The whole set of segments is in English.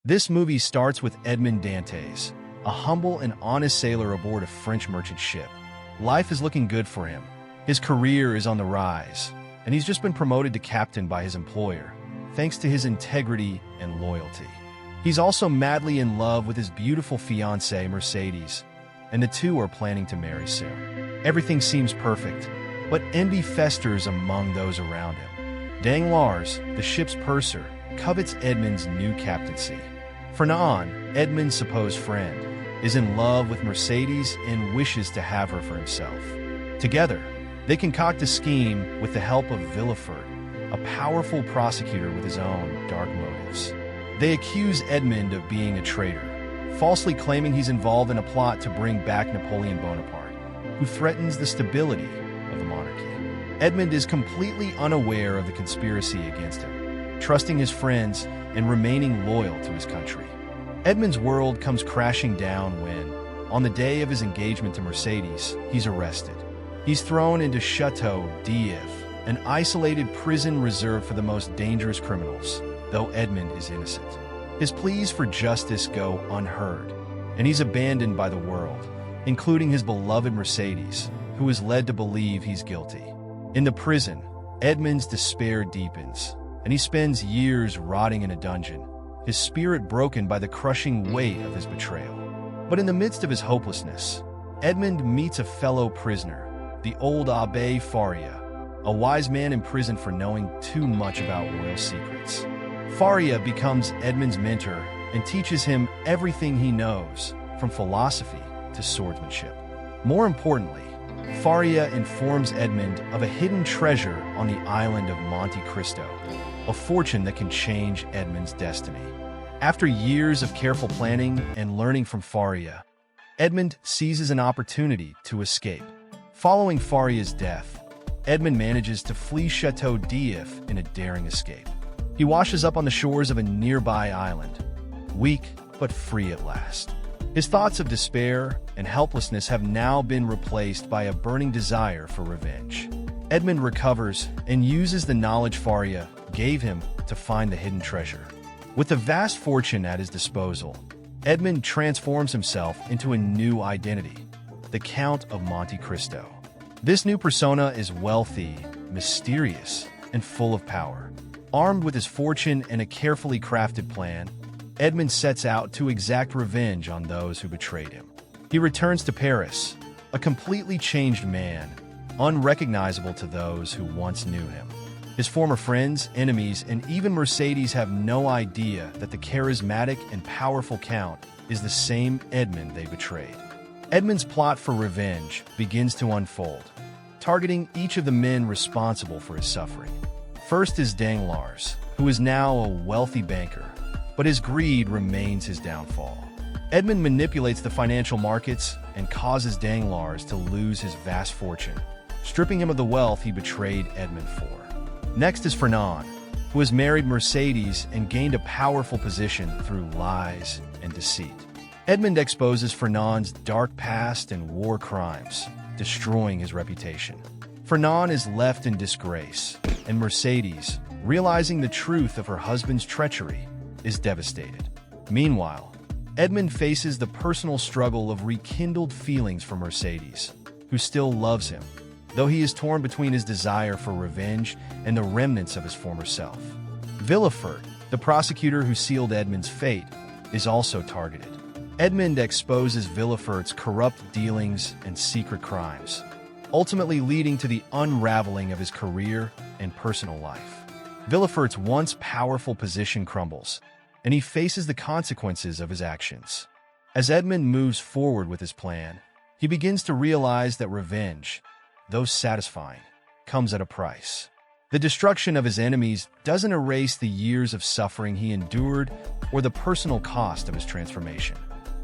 This movie starts with Edmond Dantès, a humble and honest sailor aboard a French merchant ship. Life is looking good for him. His career is on the rise, and he's just been promoted to captain by his employer, thanks to his integrity and loyalty. He's also madly in love with his beautiful fiancée, Mercedes, and the two are planning to marry soon. Everything seems perfect, but envy festers among those around him. Danglars, the ship's purser, covets Edmond's new captaincy. Fernand, Edmond's supposed friend, is in love with Mercedes and wishes to have her for himself. Together, they concoct a scheme with the help of Villefort, a powerful prosecutor with his own dark motives. They accuse Edmond of being a traitor, falsely claiming he's involved in a plot to bring back Napoleon Bonaparte, who threatens the stability of the monarchy. Edmond is completely unaware of the conspiracy against him, trusting his friends and remaining loyal to his country. Edmond's world comes crashing down when, on the day of his engagement to Mercedes, he's arrested. He's thrown into Chateau d'If, an isolated prison reserved for the most dangerous criminals, though Edmond is innocent. His pleas for justice go unheard, and he's abandoned by the world, including his beloved Mercedes, who is led to believe he's guilty. In the prison, Edmond's despair deepens, and he spends years rotting in a dungeon, his spirit broken by the crushing weight of his betrayal. But in the midst of his hopelessness, Edmond meets a fellow prisoner, the old Abbé Faria, a wise man imprisoned for knowing too much about royal secrets. Faria becomes Edmond's mentor and teaches him everything he knows, from philosophy to swordsmanship. More importantly, Faria informs Edmond of a hidden treasure on the island of Monte Cristo, a fortune that can change Edmond's destiny. After years of careful planning and learning from Faria, Edmond seizes an opportunity to escape. Following Faria's death, Edmond manages to flee Chateau d'If in a daring escape. He washes up on the shores of a nearby island, weak but free at last. His thoughts of despair and helplessness have now been replaced by a burning desire for revenge. Edmond recovers and uses the knowledge Faria gave him to find the hidden treasure. With the vast fortune at his disposal, Edmond transforms himself into a new identity, the Count of Monte Cristo. This new persona is wealthy, mysterious, and full of power. Armed with his fortune and a carefully crafted plan, Edmond sets out to exact revenge on those who betrayed him. He returns to Paris, a completely changed man, unrecognizable to those who once knew him. His former friends, enemies, and even Mercedes have no idea that the charismatic and powerful Count is the same Edmond they betrayed. Edmond's plot for revenge begins to unfold, targeting each of the men responsible for his suffering. First is Danglars, who is now a wealthy banker, but his greed remains his downfall. Edmond manipulates the financial markets and causes Danglars to lose his vast fortune, stripping him of the wealth he betrayed Edmond for. Next is Fernand, who has married Mercedes and gained a powerful position through lies and deceit. Edmond exposes Fernand's dark past and war crimes, destroying his reputation. Fernand is left in disgrace, and Mercedes, realizing the truth of her husband's treachery, is devastated. Meanwhile, Edmond faces the personal struggle of rekindled feelings for Mercedes, who still loves him, though he is torn between his desire for revenge and the remnants of his former self. Villefort, the prosecutor who sealed Edmond's fate, is also targeted. Edmond exposes Villefort's corrupt dealings and secret crimes, ultimately leading to the unraveling of his career and personal life. Villefort's once powerful position crumbles, and he faces the consequences of his actions. As Edmond moves forward with his plan, he begins to realize that revenge, though satisfying, comes at a price. The destruction of his enemies doesn't erase the years of suffering he endured or the personal cost of his transformation.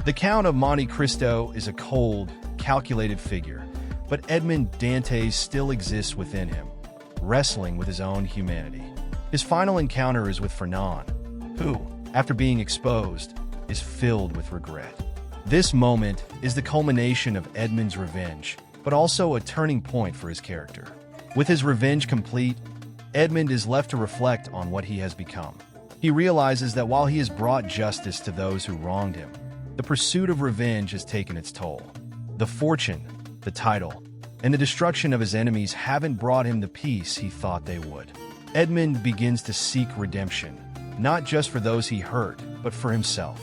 The Count of Monte Cristo is a cold, calculated figure, but Edmond Dantès still exists within him, wrestling with his own humanity. His final encounter is with Fernand, who, after being exposed, is filled with regret. This moment is the culmination of Edmond's revenge, but also a turning point for his character. With his revenge complete, Edmond is left to reflect on what he has become. He realizes that while he has brought justice to those who wronged him, the pursuit of revenge has taken its toll. The fortune, the title, and the destruction of his enemies haven't brought him the peace he thought they would. Edmond begins to seek redemption, not just for those he hurt, but for himself.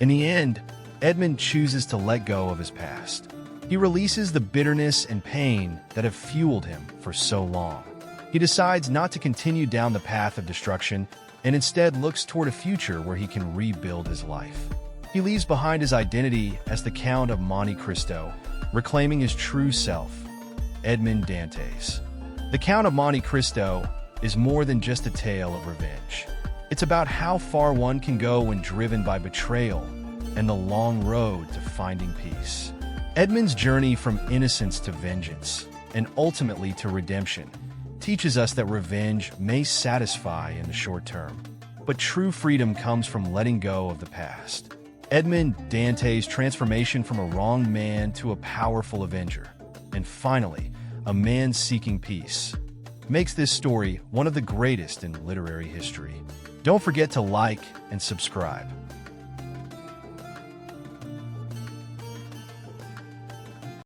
In the end, Edmond chooses to let go of his past. He releases the bitterness and pain that have fueled him for so long. He decides not to continue down the path of destruction and instead looks toward a future where he can rebuild his life. He leaves behind his identity as the Count of Monte Cristo, reclaiming his true self, Edmond Dantès. The Count of Monte Cristo is more than just a tale of revenge. It's about how far one can go when driven by betrayal and the long road to finding peace. Edmond's journey from innocence to vengeance, and ultimately to redemption, teaches us that revenge may satisfy in the short term, but true freedom comes from letting go of the past. Edmond Dantès' transformation from a wronged man to a powerful avenger, and finally, a man seeking peace, makes this story one of the greatest in literary history. Don't forget to like and subscribe.